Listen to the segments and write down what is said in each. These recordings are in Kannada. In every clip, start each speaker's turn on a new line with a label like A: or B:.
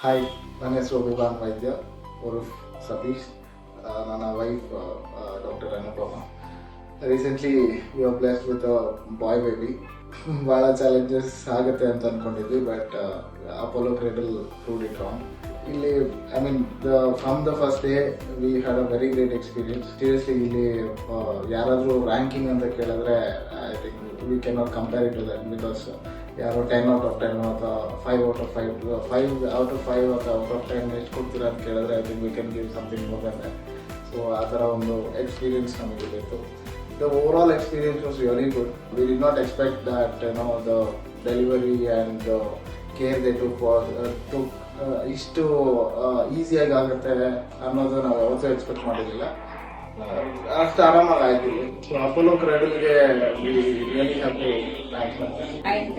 A: ಹಾಯ್, ನನ್ನ ಹೆಸರು ಅಭಿಮಾನ್ ವೈದ್ಯ ಉರ್ಫ್ ಸತೀಶ್. ನನ್ನ wife doctor Anupama. Recently we are blessed with a boy baby. ಭಾಳ ಚಾಲೆಂಜಸ್ ಆಗುತ್ತೆ ಅಂತ ಅಂದ್ಕೊಂಡಿದ್ವಿ, but Apollo Cradle proved it wrong. ಇಲ್ಲಿ from the first day we had a very great experience. Seriously ಇಲ್ಲಿ ಯಾರಾದರೂ ರ್ಯಾಂಕಿಂಗ್ ಅಂತ ಕೇಳಿದ್ರೆ I think we can not compare it to that, because ಯಾರೋ 10 ಔಟ್ ಆಫ್ 10 ಅಥವಾ 5 ಔಟ್ ಆಫ್ 5 ಔಟ್ ಆಫ್ 5 ಅಥವಾ ಔಟ್ ಆಫ್ 10 ಎಷ್ಟು ಕೊಡ್ತೀರಾ ಅಂತ ಕೇಳಿದ್ರೆ I think we can give something more than that. So ಆ ಥರ ಒಂದು ಎಕ್ಸ್ಪೀರಿಯನ್ಸ್ ನಮಗೆ ಬೇಕು. The overall experience was really good. We did not expect that the delivery and the care they took ಇಷ್ಟು ಈಸಿಯಾಗಿ ಆಗುತ್ತೆ ಅನ್ನೋದು ನಾವು ಯಾವತ್ತೂ ಎಕ್ಸ್ಪೆಕ್ಟ್ ಮಾಡಿರಲಿಲ್ಲ. ಅಷ್ಟು ಆರಾಮಾಗಿ ಆಯ್ತು. ಸೊ ಅಪೋಲೋ ಕ್ರೆಡಲ್ಗೆ really have to thanks.
B: And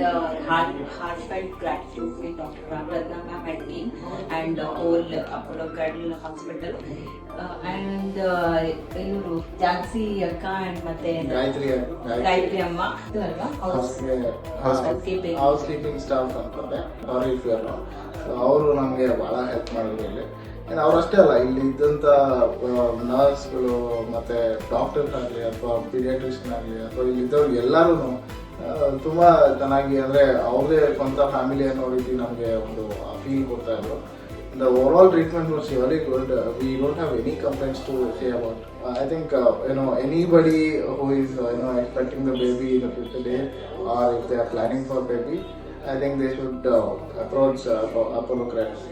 B: heartfelt gratitude to Dr. Ramratna ma'am and team and whole Apollo Cradle Hospital and ಇವರು ಜಾನ್ಸಿ ಅಕ್ಕ and ಮತ್ತೆ ಗಾಯತ್ರಿ ಅಮ್ಮ ಅಲ್ವಾ
A: ಹೌಸ್ ಕೀಪಿಂಗ್ ಸ್ಟಾಫ್ ಅಂತಂದ್ರೆ ಅವರು ನಮಗೆ ಭಾಳ ಹೆಲ್ಪ್ ಮಾಡಿದ್ರು ಇಲ್ಲಿ. ಅವರಷ್ಟೇ ಅಲ್ಲ, ಇಲ್ಲಿ ಇದ್ದಂಥ ನರ್ಸ್ಗಳು ಮತ್ತು ಡಾಕ್ಟರ್ಸ್ ಆಗಲಿ ಅಥವಾ ಪೀಡಿಯಾಟ್ರಿಷನ್ ಆಗಲಿ ಅಥವಾ ಇಲ್ಲಿದ್ದವ್ರು ಎಲ್ಲರೂ ತುಂಬ ಚೆನ್ನಾಗಿ, ಅಂದರೆ ಅವ್ರದೇ ಸ್ವಂತ ಫ್ಯಾಮಿಲಿ ಅನ್ನೋ ರೀತಿ ನಮಗೆ ಒಂದು ಫೀಲ್ ಕೊಡ್ತಾ ಇದ್ರು. The overall treatment was really good. We don't have any complaints to say about. I think anybody who is expecting the baby in the future day, or if they are planning for baby, I think they should approach Apollo Cradle.